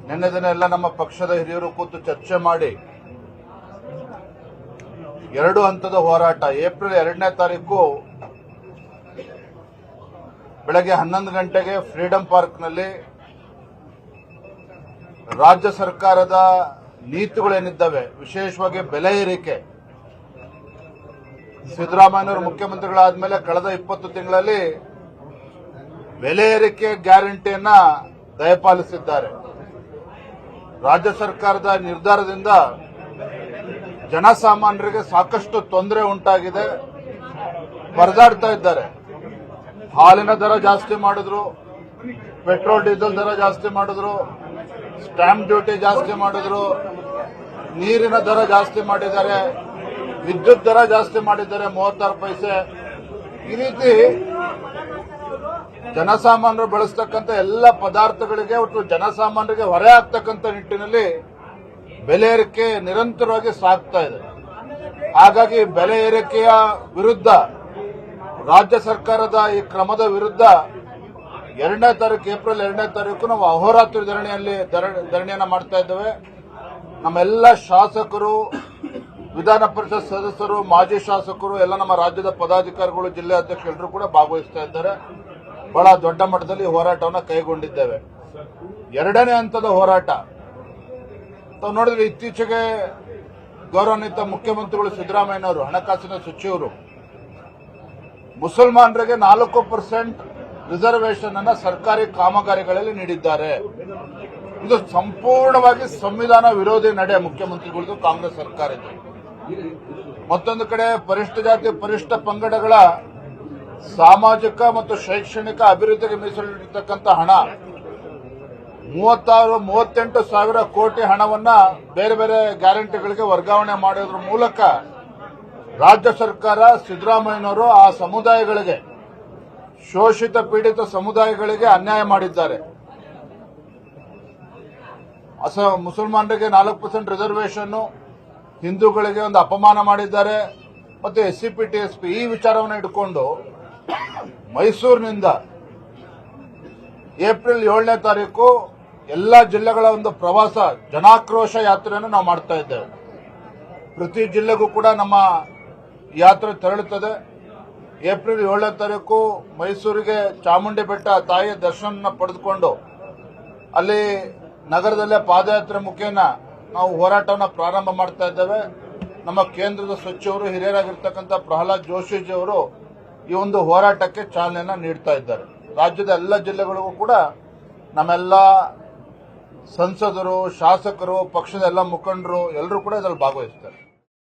ನಿನ್ನೆ ದಿನ ಎಲ್ಲ ನಮ್ಮ ಪಕ್ಷದ ಹಿರಿಯರು ಕೂತು ಚರ್ಚೆ ಮಾಡಿ 2 ಹಂತದ ಹೋರಾಟ ಏಪ್ರಿಲ್ 2ನೇ ತಾರೀಕು ಬೆಳಗ್ಗೆ 11 ಗಂಟೆಗೆ ಫ್ರೀಡಂ ಪಾರ್ಕ್ನಲ್ಲಿ ರಾಜ್ಯ ಸರ್ಕಾರದ ನೀತಿಗಳೇನಿದ್ದಾವೆ, ವಿಶೇಷವಾಗಿ ಬೆಲೆ ಏರಿಕೆ, ಸಿದ್ದರಾಮಯ್ಯನವರು ಮುಖ್ಯಮಂತ್ರಿಗಳಾದ ಮೇಲೆ ಕಳೆದ 20 ತಿಂಗಳಲ್ಲಿ ಬೆಲೆ ಏರಿಕೆ ಗ್ಯಾರಂಟಿಯನ್ನ ದಯಪಾಲಿಸಿದ್ದಾರೆ. ರಾಜ್ಯ ಸರ್ಕಾರದ ನಿರ್ಧಾರದಿಂದ ಜನಸಾಮಾನ್ಯರಿಗೆ ಸಾಕಷ್ಟು ತೊಂದರೆ ಉಂಟಾಗಿದೆ, ಪರದಾಡ್ತಾ ಇದ್ದಾರೆ. ಹಾಲಿನ ದರ ಜಾಸ್ತಿ ಮಾಡಿದ್ರು, ಪೆಟ್ರೋಲ್ ಡೀಸೆಲ್ ದರ ಜಾಸ್ತಿ ಮಾಡಿದ್ರು, ಸ್ಟಾಂಪ್ ಡ್ಯೂಟಿ ಜಾಸ್ತಿ ಮಾಡಿದ್ರು, ನೀರಿನ ದರ ಜಾಸ್ತಿ ಮಾಡಿದ್ದಾರೆ, ವಿದ್ಯುತ್ ದರ ಜಾಸ್ತಿ ಮಾಡಿದ್ದಾರೆ 36 ಪೈಸೆ. ಈ ರೀತಿ ಜನಸಾಮಾನ್ಯರು ಬಳಸತಕ್ಕಂಥ ಎಲ್ಲ ಪದಾರ್ಥಗಳಿಗೆ ಒಟ್ಟು ಜನಸಾಮಾನ್ಯರಿಗೆ ಹೊರೆ ಆಗ್ತಕ್ಕಂಥ ನಿಟ್ಟಿನಲ್ಲಿ ಬೆಲೆ ಏರಿಕೆ ನಿರಂತರವಾಗಿ ಸಾಗ್ತಾ ಇದೆ. ಹಾಗಾಗಿ ಬೆಲೆ ಏರಿಕೆಯ ವಿರುದ್ಧ, ರಾಜ್ಯ ಸರ್ಕಾರದ ಈ ಕ್ರಮದ ವಿರುದ್ಧ 2ನೇ ತಾರೀಕು ಏಪ್ರಿಲ್ 2ನೇ ತಾರೀಕು ನಾವು ಅಹೋರಾತ್ರಿ ಧರಣಿಯನ್ನ ಮಾಡ್ತಾ ಇದ್ದೇವೆ. ನಮ್ಮೆಲ್ಲ ಶಾಸಕರು, ವಿಧಾನ ಪರಿಷತ್ ಸದಸ್ಯರು, ಮಾಜಿ ಶಾಸಕರು, ಎಲ್ಲ ನಮ್ಮ ರಾಜ್ಯದ ಪದಾಧಿಕಾರಿಗಳು, ಜಿಲ್ಲೆ ಅಧ್ಯಕ್ಷರು ಎಲ್ಲರೂ ಕೂಡ ಭಾಗವಹಿಸ್ತಾ ಇದ್ದಾರೆ. ಬಹಳ ದೊಡ್ಡ ಮಟ್ಟದಲ್ಲಿ ಹೋರಾಟವನ್ನು ಕೈಗೊಂಡಿದ್ದೇವೆ. 2ನೇ ಹಂತದ ಹೋರಾಟ ತಾವು ನೋಡಿದ್ರೆ, ಇತ್ತೀಚೆಗೆ ಗೌರವಾನ್ವಿತ ಮುಖ್ಯಮಂತ್ರಿಗಳು ಸಿದ್ದರಾಮಯ್ಯನವರು, ಹಣಕಾಸಿನ ಸಚಿವರು, ಮುಸಲ್ಮಾನರಿಗೆ 4% ರಿಸರ್ವೇಶನ್ ಅನ್ನ ಸರ್ಕಾರಿ ಕಾಮಗಾರಿಗಳಲ್ಲಿ ನೀಡಿದ್ದಾರೆ. ಇದು ಸಂಪೂರ್ಣವಾಗಿ ಸಂವಿಧಾನ ವಿರೋಧಿ ನಡೆ ಮುಖ್ಯಮಂತ್ರಿಗಳದ್ದು, ಕಾಂಗ್ರೆಸ್ ಸರ್ಕಾರದ್ದು. ಮತ್ತೊಂದು ಕಡೆ ಪರಿಶಿಷ್ಟ ಜಾತಿ, ಪರಿಶಿಷ್ಟ ಪಂಗಡಗಳ ಸಾಮಾಜಿಕ ಮತ್ತು ಶೈಕ್ಷಣಿಕ ಅಭಿವೃದ್ಧಿಗೆ ಮೀಸಲಿಟ್ಟಿರ್ತಕ್ಕಂಥ ಹಣ 38 ಸಾವಿರ ಕೋಟಿ ಹಣವನ್ನ ಬೇರೆ ಬೇರೆ ಗ್ಯಾರಂಟಿಗಳಿಗೆ ವರ್ಗಾವಣೆ ಮಾಡೋದ್ರ ಮೂಲಕ ರಾಜ್ಯ ಸರ್ಕಾರ, ಸಿದ್ದರಾಮಯ್ಯನವರು ಆ ಸಮುದಾಯಗಳಿಗೆ, ಶೋಷಿತ ಪೀಡಿತ ಸಮುದಾಯಗಳಿಗೆ ಅನ್ಯಾಯ ಮಾಡಿದ್ದಾರೆ. ಮುಸಲ್ಮಾನರಿಗೆ 4% ರಿಸರ್ವೇಶನ್, ಹಿಂದೂಗಳಿಗೆ ಒಂದು ಅಪಮಾನ ಮಾಡಿದ್ದಾರೆ. ಮತ್ತು SCP, TSP ಈ ವಿಚಾರವನ್ನು ಇಟ್ಕೊಂಡು ಮೈಸೂರಿನಿಂದ ಏಪ್ರಿಲ್ 7ನೇ ತಾರೀಕು ಎಲ್ಲ ಜಿಲ್ಲೆಗಳ ಒಂದು ಪ್ರವಾಸ, ಜನಾಕ್ರೋಶ ಯಾತ್ರೆಯನ್ನು ನಾವು ಮಾಡ್ತಾ ಇದ್ದೇವೆ. ಪ್ರತಿ ಜಿಲ್ಲೆಗೂ ಕೂಡ ನಮ್ಮ ಯಾತ್ರೆ ತೆರಳುತ್ತದೆ. ಏಪ್ರಿಲ್ 7ನೇ ತಾರೀಕು ಮೈಸೂರಿಗೆ ಚಾಮುಂಡಿ ಬೆಟ್ಟ ತಾಯಿಯ ದರ್ಶನ ಪಡೆದುಕೊಂಡು ಅಲ್ಲಿ ನಗರದಲ್ಲೇ ಪಾದಯಾತ್ರೆ ಮುಖೇನ ನಾವು ಹೋರಾಟವನ್ನು ಪ್ರಾರಂಭ ಮಾಡ್ತಾ ಇದ್ದೇವೆ. ನಮ್ಮ ಕೇಂದ್ರದ ಸಚಿವರು, ಹಿರಿಯರಾಗಿರ್ತಕ್ಕಂಥ ಪ್ರಹ್ಲಾದ್ ಜೋಶಿಜಿ ಅವರು ಈ ಒಂದು ಹೋರಾಟಕ್ಕೆ ಚಾಲನೆಯನ್ನು ನೀಡ್ತಾ ಇದ್ದಾರೆ. ರಾಜ್ಯದ ಎಲ್ಲ ಜಿಲ್ಲೆಗಳಿಗೂ ಕೂಡ ನಮ್ಮೆಲ್ಲ ಸಂಸದರು, ಶಾಸಕರು, ಪಕ್ಷದ ಎಲ್ಲ ಮುಖಂಡರು ಎಲ್ಲರೂ ಕೂಡ ಇದರಲ್ಲಿ ಭಾಗವಹಿಸ್ತಾರೆ.